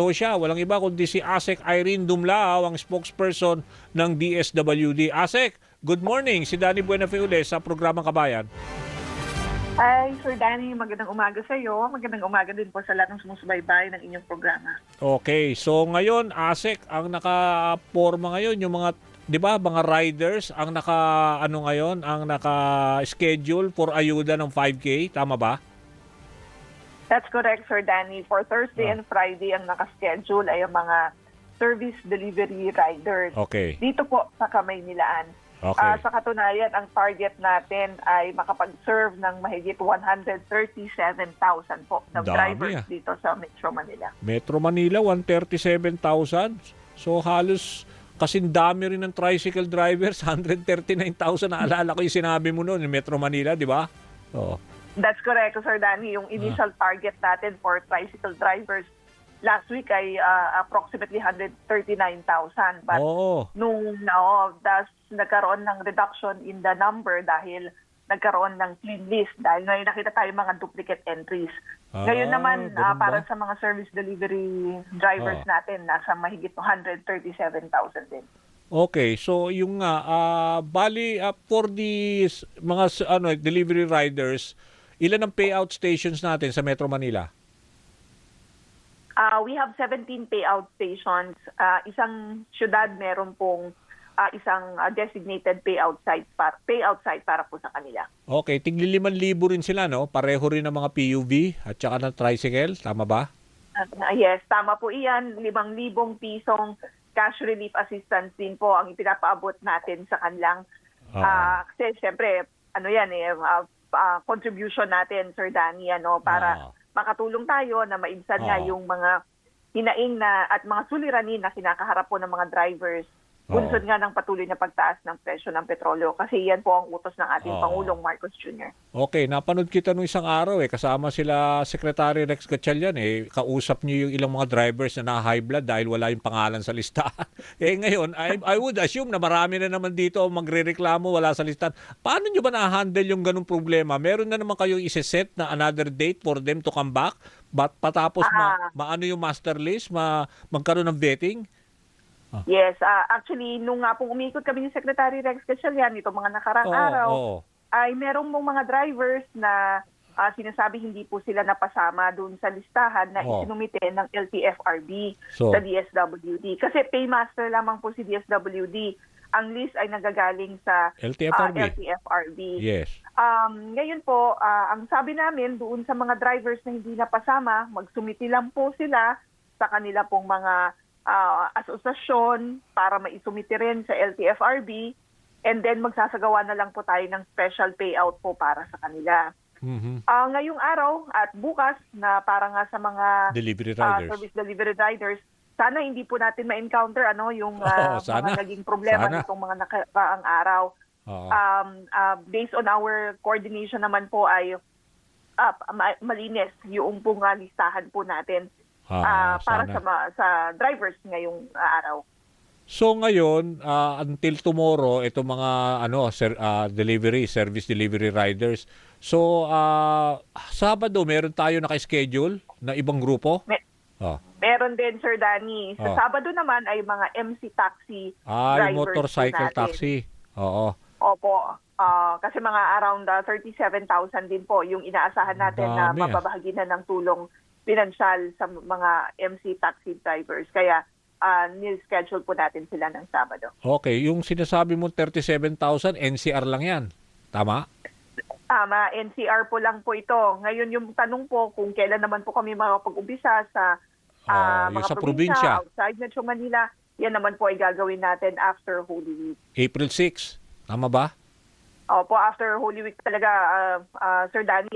siya, walang iba kundi si ASEC Irene Dumlao, ang spokesperson ng DSWD. ASEC, good morning. Si Danny Buenafe uli sa programang Kabayan. Hi, Sir Danny. Magandang umaga sa iyo. Magandang umaga din po sa lahat ng sumusubaybay ng inyong programa. Okay, so ngayon, ASEC, ang nakaporma ngayon, yung mga, di ba, mga riders, ang ang naka-schedule for ayuda ng 5K, tama ba? That's correct, Sir Danny. For Thursday and Friday, ang nakaschedule ay ang mga service delivery riders. Okay. Dito po sa Kamaynilaan. Okay. Sa katunayan, ang target natin ay makapag-serve ng mahigit 137,000 po na drivers dito sa Metro Manila. Metro Manila, 137,000. So halos kasing dami rin ng tricycle drivers, 139,000. Naalala ko yung sinabi mo noon, Metro Manila, di ba? Oo. That's correct, Sir Danny. Yung initial target natin for tricycle drivers last week ay approximately 139,000. But nagkaroon ng reduction in the number dahil nagkaroon ng clean list dahil may nakita tayo mga duplicate entries. Ngayon naman, para sa mga service delivery drivers natin, nasa mahigit 137,000 din. Okay, so yung bali for the mga delivery riders, ilan ang payout stations natin sa Metro Manila? We have 17 payout stations. Isang syudad meron pong isang designated payout site para po sa kanila. Okay, tigli 5,000 rin sila, no? Pareho rin ng mga PUV at saka ng tricycle, tama ba? Yes, tama po iyan. 5,000 pisong cash relief assistance din po ang ipinapaabot natin sa kanilang. Kasi siyempre, contribution natin, Sir Danny, para makatulong tayo na maibsan nga yung mga hinaing na at mga suliranin na kinakaharap po ng mga drivers. Bunsod nga ng patuloy na pagtaas ng presyo ng petrolyo kasi yan po ang utos ng ating Pangulong Marcos Jr. Okay, napanood kita nung isang araw kasama sila Secretary Rex Gatchalian kausap niyo yung ilang mga drivers na high blood dahil wala yung pangalan sa listahan. Ngayon, I would assume na marami na naman dito magrereklamo wala sa listahan. Paano niyo ba na-handle yung ganung problema? Meron na naman kayo iseset na another date for them to come back? Patapos maano yung master list? Magkaroon ng vetting? Yes, actually, nung nga pong umikot kami ni Secretary Rex Gatchalian itong mga nakarang araw, ay merong mga drivers na sinasabi hindi po sila napasama doon sa listahan na isinumite ng LTFRB sa DSWD. Kasi paymaster lamang po si DSWD. Ang list ay nagagaling sa LTFRB. Yes. Ngayon po, ang sabi namin doon sa mga drivers na hindi napasama, magsumiti lang po sila sa kanila pong mga asosasyon para maisumiti rin sa LTFRB and then magsasagawa na lang po tayo ng special payout po para sa kanila. Ngayong araw at bukas na para nga sa mga delivery riders. Service delivery riders, sana hindi po natin ma-encounter yung mga naging problema nitong mga nakaraang araw. Based on our coordination naman po ay malinis yung pong listahan po natin. Para sa drivers ngayong araw. So ngayon, until tomorrow, ito mga service delivery riders. So Sabado, meron tayo naka-schedule na ibang grupo? Meron din, Sir Danny. Sa Sabado naman ay mga MC taxi drivers. Yung motorcycle taxi. Oo. Opo. Kasi mga around 37,000 din po yung inaasahan natin na mababahagi na ng tulong pinansyal sa mga MC taxi drivers. Kaya ni-schedule po natin sila ng Sabado. Okay. Yung sinasabi mo 37,000, NCR lang yan. Tama? Tama. NCR po lang po ito. Ngayon yung tanong po kung kailan naman po kami makapag-umpisa sa mga probinsya outside Metro Manila, yan naman po ay gagawin natin after Holy Week. April 6. Tama ba? Opo, after Holy Week talaga, Sir Danny,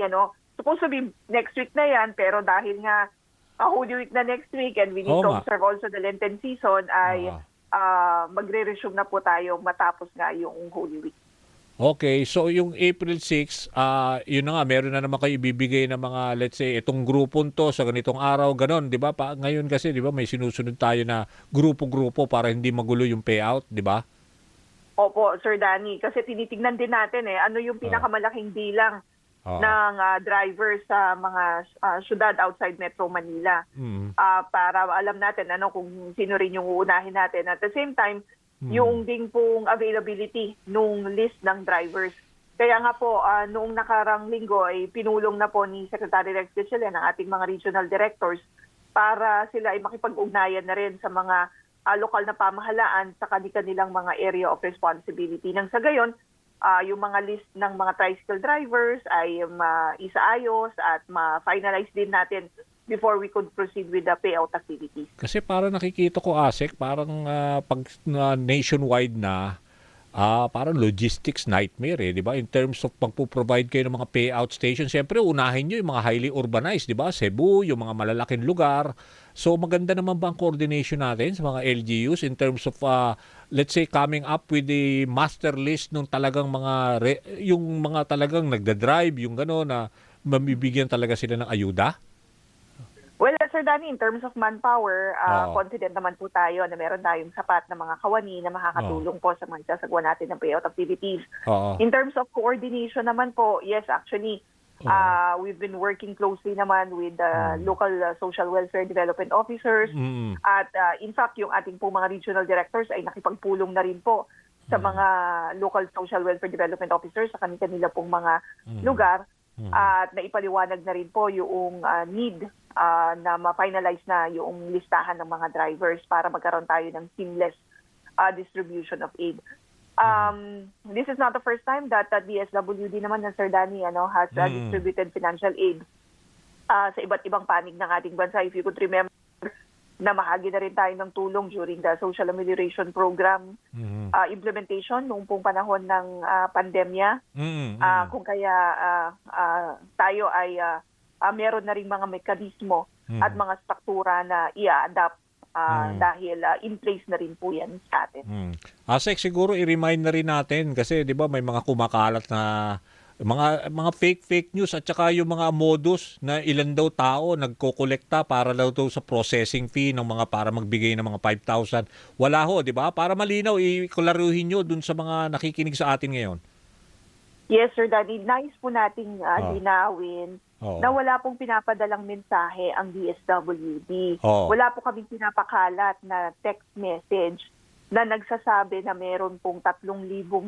supposed to be next week na yan, pero dahil nga Holy Week na next week and we need to observe also the Lenten season, ay magre-resume na po tayo matapos nga yung Holy Week. Okay, so yung April 6, yun na nga, meron na naman kayo ibibigay ng mga, let's say, itong grupon to sa ganitong araw, ganon, di ba? Ngayon kasi, di ba, may sinusunod tayo na grupo-grupo para hindi magulo yung payout, di ba? Opo, Sir Danny, kasi tinitignan din natin ano yung pinakamalaking bilang ng drivers sa mga syudad outside Metro Manila. Para alam natin kung sino rin yung uunahin natin. At the same time, yung ding pong availability nung list ng drivers. Kaya nga po, noong nakarang linggo ay pinulong na po ni Secretary Rex Gatchalian ang ating mga regional directors para sila ay makipag-ugnayan na rin sa mga lokal na pamahalaan sa kanilang mga area of responsibility. Nang sa gayon, yung mga list ng mga tricycle drivers ay isaayos at ma-finalize din natin before we could proceed with the payout activities. Kasi parang nakikita ko, ASEC, parang pag nationwide na, parang logistics nightmare di ba? In terms of pagpo-provide kayo ng mga payout station, siyempre unahin nyo yung mga highly urbanized, di ba? Cebu, yung mga malalaking lugar. So maganda naman ba ang coordination natin sa mga LGUs in terms of let's say coming up with the master list nung talagang yung mga talagang nagda-drive, yung gano'n na mabibigyan talaga sila ng ayuda? Well, Sir Danny, in terms of manpower, confident naman po tayo na meron tayong sapat na mga kawani na makakatulong po sa mga sasagawa natin ng payout activities. In terms of coordination naman po, yes, actually, we've been working closely naman with local social welfare development officers. At in fact, yung ating po mga regional directors ay nakipagpulong na rin po sa mga local social welfare development officers sa kanila pong mga lugar. At naipaliwanag na rin po yung need na ma-finalize na yung listahan ng mga drivers para magkaroon tayo ng seamless distribution of aid. This is not the first time that DSWD naman ng Sir Danny has distributed financial aid sa iba't ibang panig ng ating bansa. If you could remember, namahagi na rin tayo ng tulong during the Social Amelioration Program implementation noong pong panahon ng pandemya. Kung kaya tayo ay meron na rin mga mekanismo at mga struktura na i-adapt dahil in place na rin po yan sa atin. ASEC, siguro i-remind na rin natin kasi 'di ba may mga kumakalat na mga fake news at saka yung mga modus na ilan daw tao nagkokolekta para daw sa processing fee ng mga para magbigay ng mga 5,000. Wala ho, 'di ba? Para malinaw ikularuhin niyo dun sa mga nakikinig sa atin ngayon. Yes, Sir Danny. Nais po nating linawin na wala pong pinapadalang mensahe ang DSWD. Wala po kaming pinapakalat na text message na nagsasabi na meron pong 3,000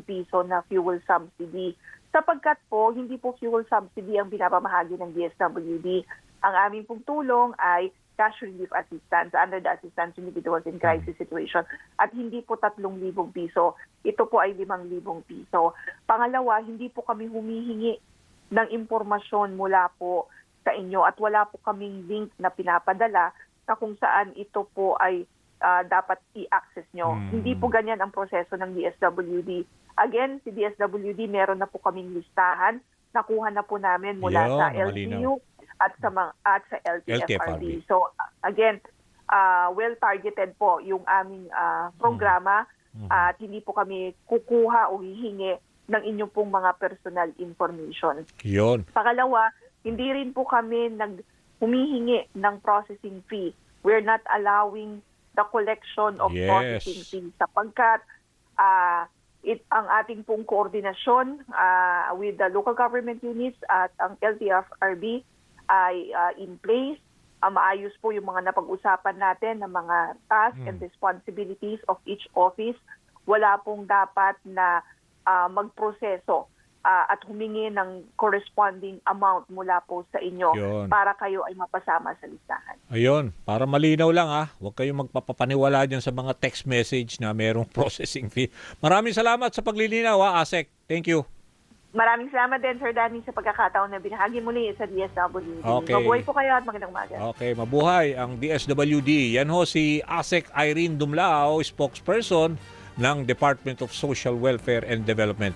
piso na fuel subsidy. Sapagkat po, hindi po fuel subsidy ang pinapamahagi ng DSWD. Ang aming pong tulong ay cash relief assistance under the Assistance to Individuals in Crisis Situation. At hindi po 3,000 piso. Ito po ay 5,000 piso. Pangalawa, hindi po kami humihingi ng impormasyon mula po sa inyo at wala po kaming link na pinapadala na kung saan ito po ay dapat i-access nyo. Hindi po ganyan ang proseso ng DSWD. Again, si DSWD meron na po kaming listahan. Nakuha na po namin mula sa LGU at sa LTFRB. So again, well-targeted po yung aming programa at hindi po kami kukuha o hihingi ng inyong pong mga personal information. Yun. Pangalawa, hindi rin po kami humihingi ng processing fee. We're not allowing the collection of processing fee sapagkat ang ating pong koordinasyon with the local government units at ang LTFRB ay in place. Maayos po yung mga napag-usapan natin ng mga tasks and responsibilities of each office. Wala pong dapat na magproseso at humingi ng corresponding amount mula po sa inyo para kayo ay mapasama sa listahan. Ayun, para malinaw lang huwag kayong magpapaniwala dyan sa mga text message na merong processing fee. Maraming salamat sa paglilinaw, ASEC. Thank you. Maraming salamat din, Sir Danny, sa pagkakataon na binahagi muli sa DSWD. Okay. Mabuhay po kayo at magandang umaga. Okay, mabuhay ang DSWD. Yan ho si ASEC Irene Dumlao, spokesperson ng Department of Social Welfare and Development.